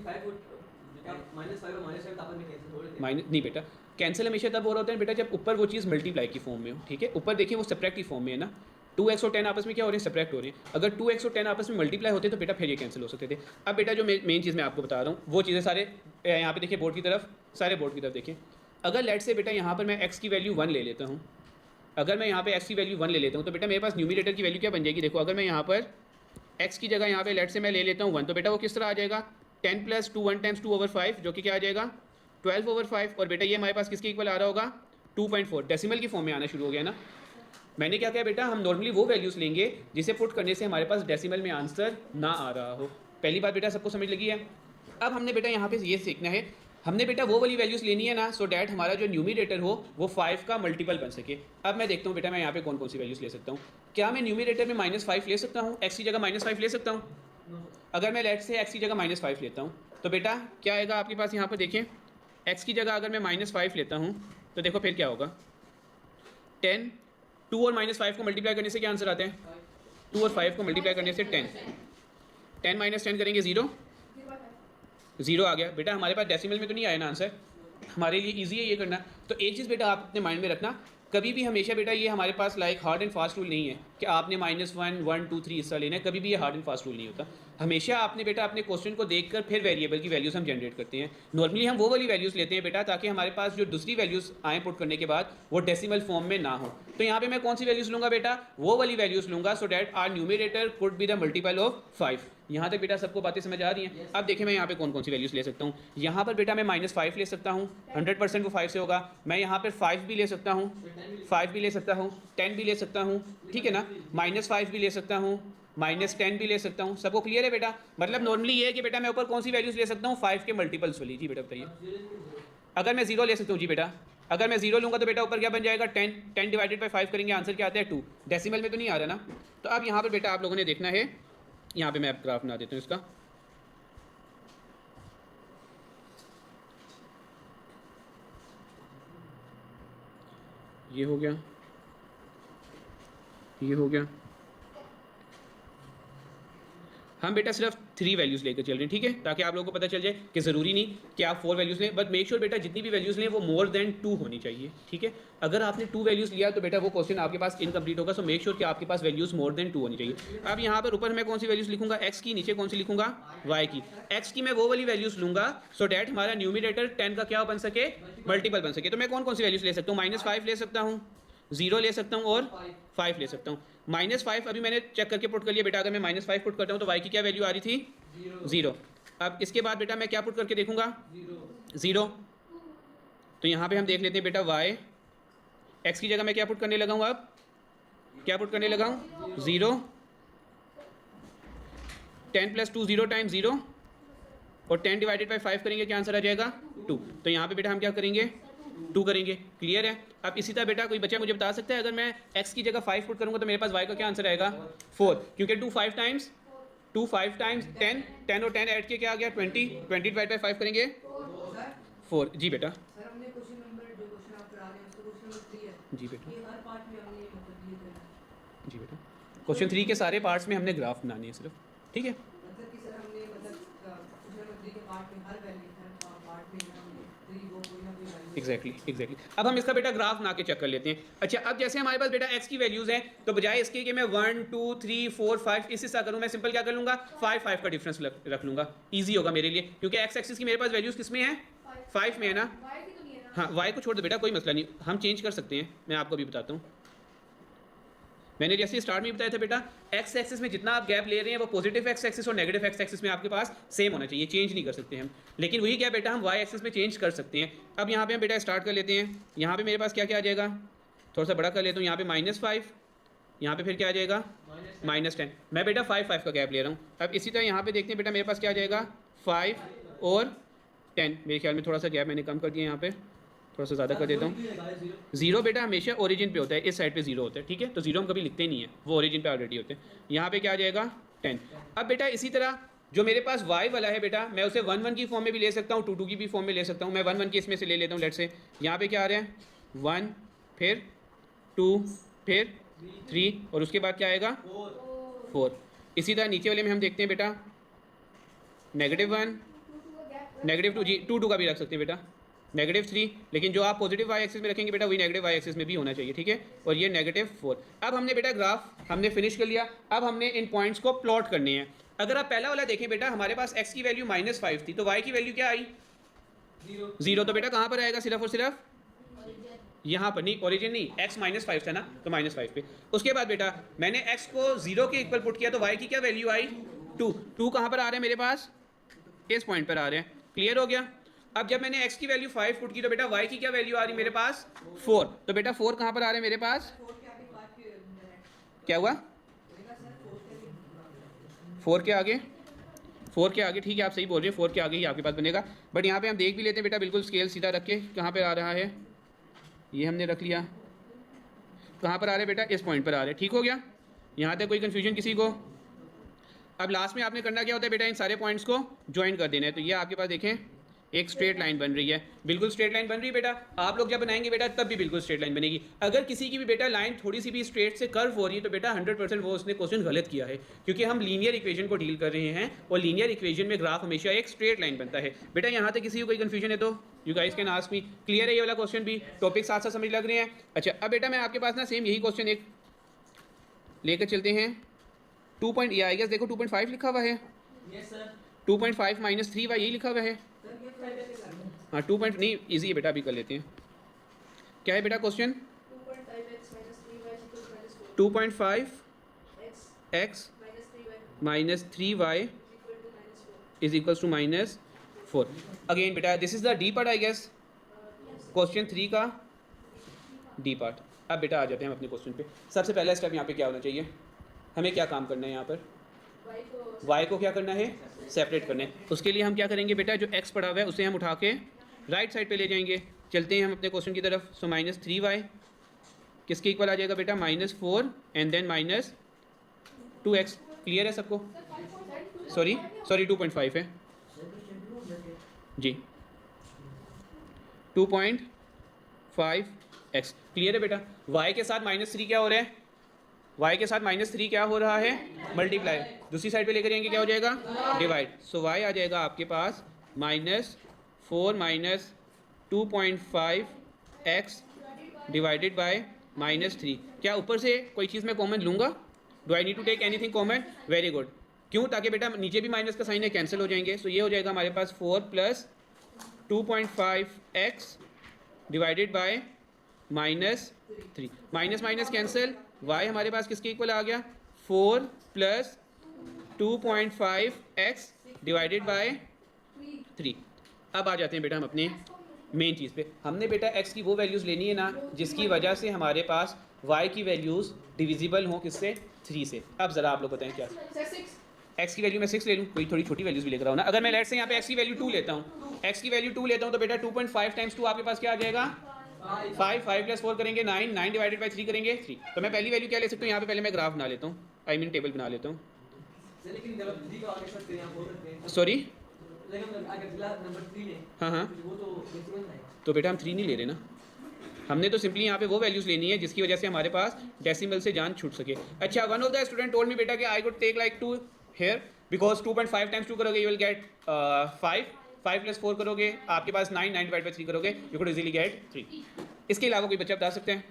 माइनस नहीं बेटा, कैंसिल हमेशा तब हो रहा होता है बेटा जब ऊपर वो चीज़ मल्टीप्लाई की फॉर्म में हो, ठीक है। ऊपर देखिए वो सब्ट्रैक्ट की फॉर्म में है ना, 2x और 10 आपस में क्या हो रहे हैं, सब्ट्रैक्ट हो रहे हैं। अगर 2x और 10 आपस में मल्टीप्लाई होते तो बेटा फिर ये कैंसिल हो सकते थे। अब बेटा जो मेन चीज़ मैं आपको बता रहा हूँ वो चीज़ें सारे यहाँ पे देखिए, बोर्ड की तरफ, सारे बोर्ड की तरफ देखिए। अगर लेट से बेटा यहाँ पर मैं x की वैल्यू 1 ले लेता हूँ, अगर मैं यहाँ पे x की वैल्यू 1 ले लेता हूँ तो बेटा मेरे पास न्यूमरेटर की वैल्यू क्या बन जाएगी, देखो। अगर मैं यहाँ पर x की जगह यहाँ पे लेट से मैं ले लेता हूँ 1, तो बेटा वो किस तरह आ जाएगा, 10 + 2 1 × 2/5 जो कि क्या आ जाएगा 12/5। और बेटा ये हमारे पास किसके इक्वल आ रहा होगा, 2.4। डेसिमल की फॉर्म में आना शुरू हो गया ना। मैंने क्या किया बेटा, हम नॉर्मली वो वैल्यूज़ लेंगे जिसे पुट करने से हमारे पास डेसिमल में आंसर ना आ रहा हो। पहली बात बेटा सबको समझ लगी है। अब हमने बेटा यहाँ पे ये सीखना है, हमने बेटा वो वाली वैल्यूज़ लेनी है ना, सो डैट हमारा जो न्यूमरेटर हो वो 5 का मल्टीपल बन सके। अब मैं देखता हूँ बेटा मैं यहाँ पे कौन कौन सी वैल्यूज़ ले सकता हूँ। क्या मैं न्यूमरेटर में -5 ले सकता हूँ, x की जगह -5 ले सकता हूँ? अगर मैं लेट से x की जगह -5 लेता हूँ तो बेटा क्या आएगा आपके पास, यहाँ पर देखिए x की जगह अगर मैं -5 लेता हूँ तो देखो फिर क्या होगा, 10 2 और -5 को मल्टीप्लाई करने से क्या आंसर आता है, 2 और 5 को मल्टीप्लाई करने से 10 10 - 10 करेंगे 0 आ गया। बेटा हमारे पास डेसिमल में तो नहीं आया ना आंसर, हमारे लिए इजी है ये करना। तो एक चीज़ बेटा आप अपने माइंड में रखना, कभी भी हमेशा बेटा ये हमारे पास like hard and fast rule नहीं है कि आपने -1, 1, 2, 3 हिस्सा लेना है, कभी भी ये हार्ड एंड फास्ट रूल नहीं होता। हमेशा आपने बेटा अपने क्वेश्चन को देखकर फिर वेरिएबल की वैल्यूज़ हम जनरेट करते हैं। नॉर्मली हम वो वाली वैल्यूज़ लेते हैं बेटा ताकि हमारे पास जो दूसरी वैल्यूज़ आए पुट करने के बाद वो डेसिमल फॉर्म में ना हो। तो यहाँ पे मैं कौन सी वैल्यूज़ लूँगा बेटा, वो वाली वैल्यूज़ लूँगा so that are numerator could be the multiple of 5। यहाँ तक बेटा सबको बातें समझ आ रही हैं। अब देखिए मैं यहाँ पे कौन कौन सी वैल्यूज़ ले सकता हूँ। यहाँ पर बेटा मैं -5 ले सकता हूँ, 100% वो 5 से होगा। मैं यहाँ पर 5 भी ले सकता हूँ, 5 भी ले सकता हूँ, 10 भी ले सकता हूँ, ठीक है ना, -5 भी ले सकता हूँ, -10 भी ले सकता हूँ। सबको क्लियर है बेटा? मतलब नॉर्मली ये है कि बेटा मैं ऊपर कौन सी वैल्यूज़ ले सकता हूँ, 5 के मल्टीपल्स वाली। जी बेटा बताइए। अगर मैं 0 ले सकता हूँ जी बेटा, अगर मैं 0 लूँगा तो बेटा ऊपर क्या बन जाएगा 10, 10 डिवाइडेड बाई 5 करेंगे, आंसर क्या आता है 2। डेसिमल में तो नहीं आ रहा ना। तो अब यहाँ पर बेटा आप लोगों ने देखना है, यहाँ पे मैं अब ग्राफ बना देता हूँ इसका। ये हो गया, ये हो गया। हम बेटा सिर्फ 3 वैल्यूज़ लेकर चल रहे हैं, ठीक है, ताकि आप लोगों को पता चल जाए कि ज़रूरी नहीं कि आप 4 वैल्यूज़ लें, बट मेक श्योर बेटा जितनी भी वैल्यूज़ लें वो मोर देन 2 होनी चाहिए, ठीक है। अगर आपने 2 वैल्यूज़ लिया तो बेटा वो क्वेश्चन आपके पास इनकम्प्लीट होगा। सो मेक श्योर कि आपके पास वैल्यूज़ मोर देन 2 होनी चाहिए। अब यहाँ पर ऊपर मैं कौन सी वैल्यूज़ लिखूंगा, एक्स की, नीचे कौन सी लिखूंगा, वाई की। एक्स की मैं वो वाली वैल्यूज़ लूँगा सो डैट हमारा न्यूमिनेटर 10 का क्या बन सके, मल्टीपल बन सके। तो मैं कौन कौन सी वैल्यूज़ ले सकता हूँ, -5 ले सकता हूँ, 0 ले सकता हूँ और 5 ले सकता हूँ। -5 अभी मैंने चेक करके पुट कर लिया बेटा। अगर मैं -5 पुट करता हूँ तो y की क्या वैल्यू आ रही थी, 0। अब इसके बाद बेटा मैं क्या पुट करके देखूंगा, 0। तो यहाँ पे हम देख लेते हैं बेटा y, x की जगह मैं क्या पुट करने लगा हूँ, अब क्या पुट करने लगा हूँ, 0। 10 + 2 0 टाइम्स 0 और 10 डिवाइडेड बाई 5 करेंगे, क्या आंसर आ जाएगा 2। तो यहाँ पे बेटा हम क्या करेंगे, 2 करेंगे। क्लियर है? अब इसी तरह बेटा कोई बच्चा मुझे बता सकता है, अगर मैं x की जगह 5 पुट करूँगा तो मेरे पास y का क्या आंसर आएगा, 4, क्योंकि 2 5 टाइम्स 10, 10 और 10 ऐड के क्या आ गया 20, 20 डिवाइड बाई 5 करेंगे 4। जी बेटा, जी बेटा, जी बेटा, क्वेश्चन 3 के सारे पार्ट्स में हमने ग्राफ बनाने हैं सिर्फ, ठीक है। एग्जैक्टली। अब हम इसका बेटा ग्राफ बना के चेक कर लेते हैं। अच्छा, अब जैसे हमारे पास बेटा x की वैल्यूज़ हैं तो बजाय इसके कि मैं 1, 2, 3, 4, 5 इस हिस्सा करूँ, मैं सिंपल क्या कर लूँगा, 5 का डिफरेंस रख लूँगा। ईजी होगा मेरे लिए, क्योंकि x एक्सिस की मेरे पास वैल्यूज़ किस में है, 5 में है ना। हाँ, y को छोड़ दो बेटा, कोई मसला नहीं, हम चेंज कर सकते हैं। मैं आपको भी बताता हूँ, मैंने जैसे स्टार्ट में बताया था बेटा, एक्स एक्सिस में जितना आप गैप ले रहे हैं वो पॉजिटिव एक्स एक्सिस और नेगेटिव एक्स एक्सिस में आपके पास सेम होना चाहिए, चेंज नहीं कर सकते हम। लेकिन वही क्या बेटा हम वाई एक्सिस में चेंज कर सकते हैं। अब यहाँ पे हम बेटा स्टार्ट कर लेते हैं। यहाँ पे मेरे पास क्या क्या आ जाएगा, थोड़ा सा बड़ा कर लेता हूँ। यहाँ पे -5, यहाँ पे फिर क्या आ जाएगा -10। मैं बेटा 5 का गैप ले रहा हूँ। अब इसी तरह यहाँ पे देखते हैं बेटा मेरे पास क्या आ जाएगा 5 और 10। मेरे ख्याल में थोड़ा सा गैप मैंने कम कर दिया, यहाँ पे थोड़ा सा ज़्यादा कर देता हूँ। 0 बेटा हमेशा ओरिजिन पे होता है, इस साइड पे 0 होता है, ठीक है। तो 0 हम कभी लिखते नहीं है, वो ओरिजिन पे ऑलरेडी होते हैं। यहाँ पे क्या आ जाएगा 10। अब बेटा इसी तरह जो मेरे पास y वाला है बेटा, मैं उसे 1 1 की फॉर्म में भी ले सकता हूँ, 2 2 की भी फॉर्म में ले सकता हूँ। मैं 1 1 की इसमें से ले लेता हूँ। लेट से यहाँ पे क्या आ रहा है 1, फिर 2, फिर 3 और उसके बाद क्या आएगा 4। इसी तरह नीचे वाले में हम देखते हैं बेटा -1, -2, जी 2 2 का भी रख सकते हैं बेटा, -3। लेकिन जो आप पॉजिटिव y एक्सिस में रखेंगे बेटा वही नेगेटिव y एक्सिस में भी होना चाहिए, ठीक है। और ये -4। अब हमने बेटा ग्राफ हमने फिनिश कर लिया। अब हमने इन पॉइंट्स को प्लॉट करने हैं। अगर आप पहला वाला देखें बेटा, हमारे पास x की वैल्यू -5 थी, तो y की वैल्यू क्या आई 0। तो बेटा कहाँ पर आएगा, सिर्फ और सिर्फ यहाँ पर, नहीं ओरिजिन नहीं, x -5 था ना, तो -5 पे। उसके बाद बेटा मैंने x को 0 के इक्वल पुट किया, तो y की क्या वैल्यू आई 2। 2 कहाँ पर आ रहे हैं मेरे पास, इस पॉइंट पर आ रहे हैं। क्लियर हो गया। अब जब मैंने x की वैल्यू 5 पुट की तो बेटा y की क्या वैल्यू आ रही है मेरे पास 4। तो बेटा 4 कहाँ पर आ रहे हैं मेरे पास, क्या हुआ 4 के आगे, 4 के आगे, ठीक है आप सही बोल रहे हैं, 4 के आगे ही आपके पास बनेगा। बट यहाँ पे हम देख भी लेते हैं बेटा, बिल्कुल स्केल सीधा रख के कहाँ पर आ रहा है, ये हमने रख लिया। कहाँ पर आ रहे हैं बेटा, इस पॉइंट पर आ रहे हैं। ठीक हो गया, यहाँ तक कोई कन्फ्यूजन किसी को। अब लास्ट में आपने करना क्या होता है बेटा, इन सारे पॉइंट्स को ज्वाइन कर देना है। तो ये आपके पास देखें एक स्ट्रेट लाइन बन रही है, बिल्कुल स्ट्रेट लाइन बन रही है बेटा। आप लोग जब बनाएंगे बेटा तब भी बिल्कुल स्ट्रेट लाइन बनेगी। अगर किसी की भी बेटा लाइन थोड़ी सी भी स्ट्रेट से कर्व हो रही है तो बेटा 100% वो उसने क्वेश्चन गलत किया है, क्योंकि हम लीनियर इक्वेशन को डील कर रहे हैं और लीनियर इक्वेशन में ग्राफ हमेशा एक स्ट्रेट लाइन बनता है। बेटा यहाँ तक किसी को कोई कन्फ्यूजन है तो you guys can ask me. Clear है ये वाला क्वेश्चन भी? टॉपिक साथ साथ समझ लग रहे हैं? अच्छा, अब बेटा मैं आपके पास ना सेम यही क्वेश्चन एक लेकर चलते हैं। 2 पॉइंट या आई गेस देखो 2.5 लिखा हुआ है। Yes sir. 2.5 माइनस 3 वाई यही लिखा हुआ है। हाँ 2 पॉइंट नहीं ईजी है बेटा, अभी कर लेते हैं। क्या है बेटा question? 2.5 x minus 3y is equals to -4। Again बेटा this is the D part I guess, question 3 का डी पार्ट। अब बेटा आ जाते हैं हम अपने क्वेश्चन पे। सबसे पहला स्टेप यहाँ पे क्या होना चाहिए, हमें क्या काम करना है यहाँ पर? y को क्या करना है? सेपरेट करना है। उसके लिए हम क्या करेंगे बेटा, जो x पड़ा हुआ है उसे हम उठा के राइट साइड पे ले जाएंगे। चलते हैं हम अपने क्वेश्चन की तरफ। सो -3y किसके इक्वल आ जाएगा बेटा? -4 एंड देन -2x। क्लियर है सबको? सॉरी 2.5 है जी, 2.5x। क्लियर है बेटा? y के साथ -3 क्या हो रहा है? y के साथ -3 क्या हो रहा है? मल्टीप्लाई। दूसरी साइड पे लेकर जाएंगे क्या हो जाएगा? डिवाइड। सो y आ जाएगा आपके पास -4 माइनस 2.5x डिवाइडेड बाय -3। क्या ऊपर से कोई चीज़ मैं कॉमन लूँगा? Do I need to take anything common? Very good. क्यों? ताकि बेटा नीचे भी माइनस का साइन है, कैंसिल हो जाएंगे। सो ये हो जाएगा हमारे पास 4 plus 2.5x divided by -3। Minus minus cancel, y हमारे पास किसके इक्वल आ गया? 4 प्लस 2.5x डिवाइडेड बाय 3। अब आ जाते हैं बेटा हम अपने मेन चीज़ पे। हमने बेटा x की वो वैल्यूज़ लेनी है ना जिसकी वजह से हमारे पास y की वैल्यूज़ डिविजिबल हों किससे? 3 से। अब ज़रा आप लोग बताएं क्या? x की वैल्यू मैं 6 ले लूँ, कोई थोड़ी छोटी वैल्यूज़ भी लेकर आओ ना। अगर मैं लेट से यहाँ पे x की वैल्यू 2 लेता हूँ, x की वैल्यू 2 लेता हूँ तो बेटा 2.5 टाइम्स 2 आपके पास क्या आ जाएगा? 5 प्लस 4 करेंगे 9 डिवाइडेड बाई 3 करेंगे 3। तो मैं पहली वैल्यू क्या ले सकता हूँ यहाँ पे? पहले मैं ग्राफ बना लेता हूँ, आई मीन टेबल बना लेता हूँ। सॉरी हाँ हाँ, तो बेटा हम 3 नहीं ले रहे ना, हमने तो सिंपली यहाँ पे वो वैल्यूज़ लेनी है जिसकी वजह से हमारे पास डेसिमल से जान छूट सके। अच्छा, one of the student told me बेटा कि I could take like 2 here because 2.5 times 2 करोगे यू विल गेट 5 प्लस 4 करोगे आपके पास 9 डिवाइड बाई 3 करोगे यू कुड इजीली गेट 3। इसके अलावा कोई बच्चा बता सकते हैं?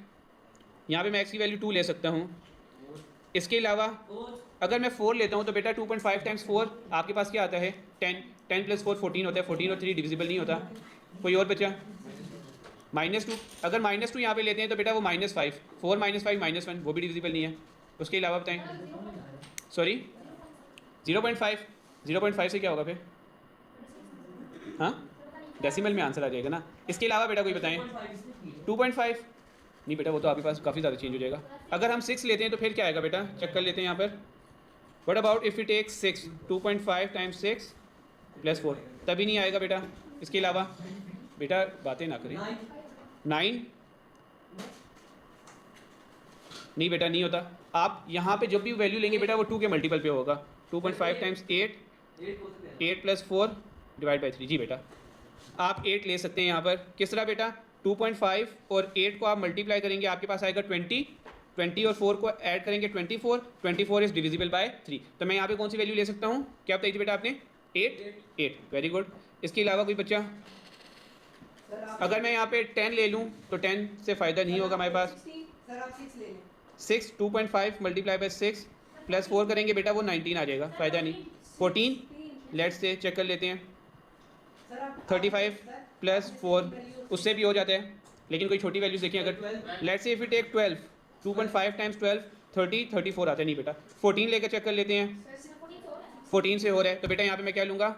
यहाँ पे मैं x की वैल्यू 2 ले सकता हूँ। इसके अलावा अगर मैं 4 लेता हूँ तो बेटा 2.5 टाइम्स 4 आपके पास क्या आता है? 10 प्लस 4 14 होता है। 14 और 3 डिविजिबल नहीं होता। कोई और बच्चा? -2। अगर -2 यहाँ पे लेते हैं तो बेटा वो -5 4 -5 -1 वो भी डिविजिबल नहीं है। उसके अलावा बताएं। सॉरी 0.5 से क्या होगा फिर? हाँ डेसिमल में आंसर आ जाएगा ना। इसके अलावा बेटा कोई बताएं? 2.5 नहीं बेटा, वो तो आपके पास काफ़ी ज़्यादा चेंज हो जाएगा। अगर हम 6 लेते हैं तो फिर क्या आएगा बेटा? चेक कर लेते हैं यहाँ पर। What about if you take 6? 2.5 times 6 plus 4 तभी नहीं आएगा बेटा। इसके अलावा बेटा बातें ना करें। 9 नहीं बेटा नहीं होता। आप यहाँ पे जब भी वैल्यू लेंगे बेटा वो 2 के मल्टीपल पे होगा। 2.5 टाइम्स 8 प्लस 4 डिवाइड बाई 3। जी बेटा आप 8 ले सकते हैं यहाँ पर। किस तरह बेटा? 2.5 और 8 को आप मल्टीप्लाई करेंगे आपके पास आएगा 20 और 4 को ऐड करेंगे 24 इज डिविजिबल बाय 3। तो मैं यहाँ पे कौन सी वैल्यू ले सकता हूँ? क्या बताइए बेटा आपने? 8। Very good. इसके अलावा कोई बच्चा? अगर मैं यहाँ पे 10 ले लूँ तो 10 से फ़ायदा नहीं होगा हमारे पास। 6 2.5 मल्टीप्लाई बाई 6 प्लस 4 करेंगे बेटा वो 19 आ जाएगा, फ़ायदा नहीं। 14 लेट्स से चेक कर लेते हैं। 35 प्लस 4 उससे भी हो जाता है, लेकिन कोई छोटी वैल्यूज देखिए। अगर let's say if you take 12 2.5 times 12 34 आता है। नहीं बेटा 14 लेकर चेक कर लेते हैं। 14 से हो रहा है तो बेटा यहाँ पे मैं क्या लूँगा?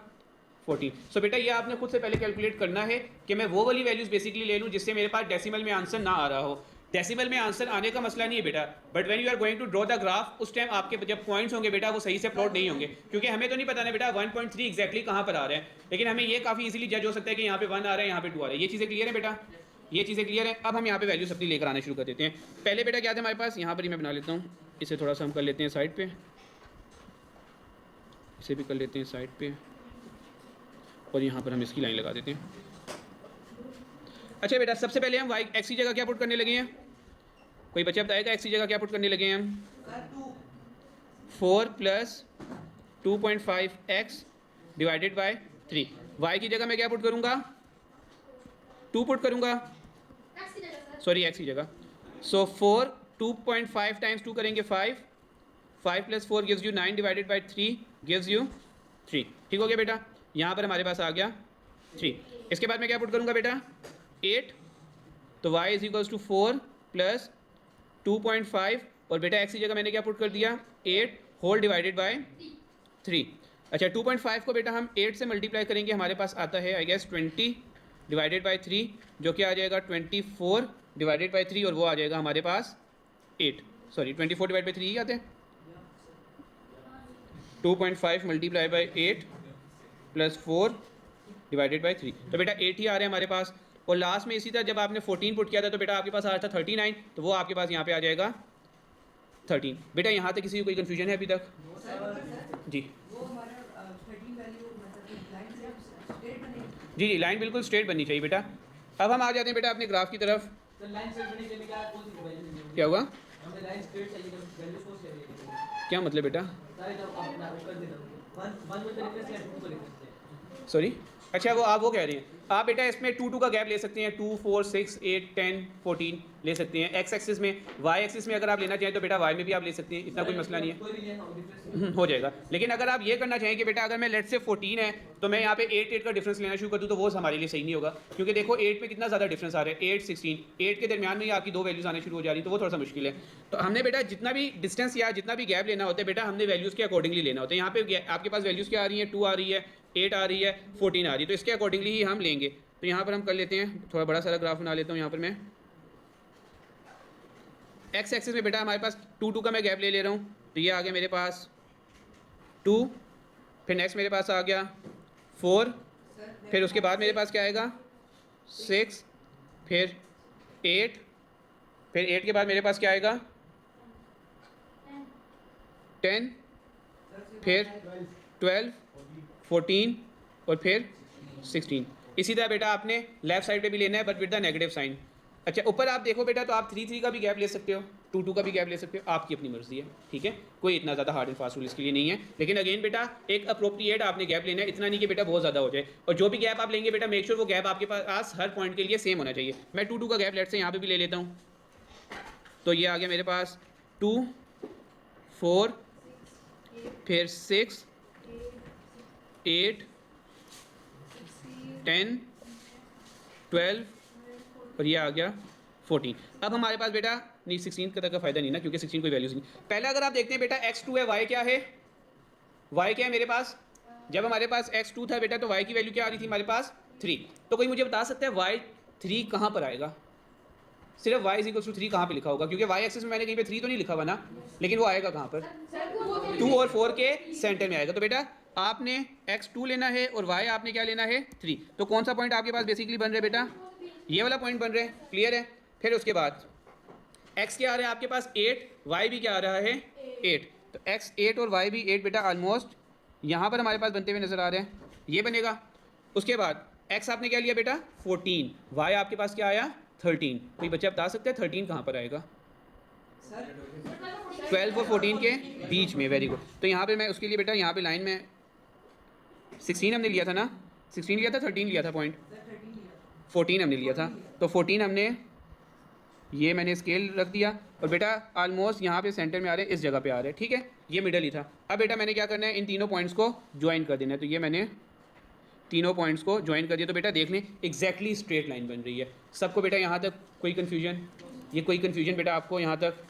14। सो बेटा ये आपने खुद से पहले कैलकुलेट करना है कि मैं वो वाली वैल्यूज़ बेसिकली ले लूँ जिससे मेरे पास डेसिमल में आंसर ना आ रहा हो। डेसिमल में आंसर आने का मसला नहीं है बेटा, but when you are going to draw the graph उस टाइम आपके जब पॉइंट्स होंगे बेटा वो सही से प्लॉट नहीं होंगे, क्योंकि हमें तो नहीं पता ना बेटा 1.3 एक्जैक्टली कहाँ पर आ रहा है, लेकिन हमें ये काफ़ी इजीली जज हो सकता है कि यहाँ पे 1 आ रहा है, यहाँ पे 2 आ रहा है। ये चीज़ें क्लियर है बेटा? ये चीज़ें क्लियर है। अब हम यहाँ पे वैल्यूज अपनी लेकर आना शुरू कर देते हैं। पहले बेटा क्या था हमारे पास? यहाँ पर ही मैं बना लेता हूँ, इसे थोड़ा सा हम कर लेते हैं साइड पे, इसे भी कर लेते हैं साइड पे। और यहाँ पर हम इसकी लाइन लगा देते हैं। अच्छा बेटा, सबसे पहले हम वाई एक्स की जगह क्या पुट करने लगे हैं? कोई बच्चा बताएगा एक्स की जगह क्या पुट करने लगे हैं हम? 4 plus 2.5 x divided by 3। Y की जगह मैं क्या पुट करूँगा? 2 पुट करूँगा, सॉरी एक्स की जगह। सो 4 2.5 टाइम्स 2 करेंगे 5, 5 plus 4 gives you 9 divided by 3 gives you 3। ठीक हो गया बेटा, यहाँ पर हमारे पास आ गया 3। इसके बाद मैं क्या पुट करूँगा बेटा? 8। तो y is equals to 4 plus 2.5 और बेटा x की जगह मैंने क्या पुट कर दिया? 8 होल डिवाइडेड बाय 3। अच्छा 2.5 को बेटा हम 8 से मल्टीप्लाई करेंगे, हमारे पास आता है आई गेस 20 डिवाइडेड बाय 3, जो कि आ जाएगा 24 डिवाइडेड बाय 3 और वो आ जाएगा हमारे पास 8, सॉरी 24 डिवाइड बाई 3 ही आते हैं। 2.5 multiply by 8 plus 4 divided by 3, तो बेटा 8 ही आ रहे हैं हमारे पास। और लास्ट में इसी तरह जब आपने 14 पुट किया था तो बेटा आपके पास आ रहा था 39, तो वो आपके पास यहाँ पे आ जाएगा 13। बेटा यहाँ तक किसी को कोई कन्फ्यूजन है अभी तक? जी जी जी, लाइन बिल्कुल स्ट्रेट बननी चाहिए बेटा। अब हम आ जाते हैं बेटा अपने ग्राफ की तरफ। क्या हुआ? क्या मतलब बेटा? सॉरी, अच्छा वो आप वो कह रहे हैं, आप बेटा इसमें 2 2 का गैप ले सकते हैं, 2 4 6 8 10 14 ले सकते हैं एक्स एक्सिस में। वाई एक्सिस में अगर आप लेना चाहें तो बेटा वाई में भी आप ले सकते हैं, इतना कोई मसला नहीं है, हो जाएगा। लेकिन अगर आप ये करना चाहें कि बेटा अगर मैं लेट से 14 है तो मैं यहाँ पे 8 8 का डिफरेंस लेना शुरू कर दूँ, तो वो हमारे लिए सही नहीं होगा, क्योंकि देखो 8 पे कितना ज़्यादा डिफरेंस आ रहा है, 8 16, 8 के दरमियान में ही आपकी 2 वैल्यूज़ आने शुरू हो जा रही, तो वो थोड़ा सा मुश्किल है। तो हमने बेटा जितना भी डिस्टेंस या जितना भी गैप लेना होता है बेटा हमने वैल्यूज़ के अकॉर्डिंगली लेना होता है। यहाँ पे आपके पास वैल्यूज़ क्या आ रही है? 2 आ रही है, 8 आ रही है, 14 आ रही है, तो इसके अकॉर्डिंगली ही हम लेंगे। तो यहाँ पर हम कर लेते हैं, थोड़ा बड़ा सारा ग्राफ बना लेता हूँ। यहाँ पर मैं एक्स एक्सिस में बेटा हमारे पास 2 2 का मैं गैप ले रहा हूँ, तो ये आ गया मेरे पास 2, फिर नेक्स्ट मेरे पास आ गया 4, फिर उसके बाद मेरे पास क्या आएगा? 6, फिर 8, फिर 8 के बाद मेरे पास क्या आएगा? 10, फिर 12, 14 और फिर 16। इसी तरह बेटा आपने लेफ्ट साइड पे भी लेना है, but with the negative sign. अच्छा ऊपर आप देखो बेटा तो आप 3 3 का भी गैप ले सकते हो, 2 2 का भी गैप ले सकते हो, आपकी अपनी मर्जी है, ठीक है, कोई इतना ज़्यादा हार्ड एंड फास्ट रूल इसके लिए नहीं है। लेकिन अगेन बेटा एक अप्रोप्रिएट आपने गैप लेना है, इतना नहीं कि बेटा बहुत ज़्यादा हो जाए। और जो भी गैप आप लेंगे बेटा मेक श्योर वो गैप आपके पास हर पॉइंट के लिए सेम होना चाहिए। मैं 2 2 का गैप लेट से यहाँ पर भी ले लेता हूँ, तो ये आ गया मेरे पास 2 4, फिर 6 8 10 12 और ये आ गया 14। अब हमारे पास बेटा नहीं 16 का तक का फ़ायदा नहीं ना, क्योंकि 16 कोई वैल्यूज नहीं। पहले अगर आप देखते हैं बेटा x2 है, y क्या है? y क्या है मेरे पास? जब हमारे पास x2 था बेटा तो y की वैल्यू क्या आ रही थी हमारे पास? 3। तो कोई मुझे बता सकता है y3 कहाँ पर आएगा? सिर्फ y = 3 कहाँ पे लिखा होगा? क्योंकि y एक्सिस में मैंने कहीं पे 3 तो नहीं लिखा हुआ ना, लेकिन वो आएगा कहाँ पर? 2 और 4 के सेंटर में आएगा। तो बेटा आपने x2 लेना है और y आपने क्या लेना है? 3। तो कौन सा पॉइंट आपके पास बेसिकली बन रहा है बेटा? ये वाला पॉइंट बन रहा है, क्लियर है? फिर उसके बाद x क्या आ रहा है आपके पास? 8, y भी क्या आ रहा है? 8। तो x 8 और y भी 8 बेटा ऑलमोस्ट यहाँ पर हमारे पास बनते हुए नजर आ रहे हैं, ये बनेगा। उसके बाद x आपने क्या लिया बेटा? 14, y आपके पास क्या आया? 13। कोई बच्चा बता सकता है 13 कहाँ पर आएगा? 12 और 14 के बीच में, वेरी गुड। तो यहाँ पे मैं उसके लिए बेटा यहाँ पे लाइन में 16 हमने लिया था ना, 16 लिया था, 13 लिया था पॉइंट? 14 हमने लिया था, तो 14 हमने ये मैंने स्केल रख दिया और बेटा ऑलमोस्ट यहाँ पे सेंटर में आ रहे हैं, इस जगह पे आ रहे हैं, ठीक है, ये मिडल ही था। अब बेटा मैंने क्या करना है, इन तीनों पॉइंट्स को ज्वाइन कर देना है। तो ये मैंने तीनों पॉइंट्स को ज्वाइन कर दिया, तो बेटा देख लें एग्जैक्टली स्ट्रेट लाइन बन रही है। सबको बेटा यहाँ तक कोई कन्फ्यूजन? ये कोई कन्फ्यूजन बेटा आपको यहाँ तक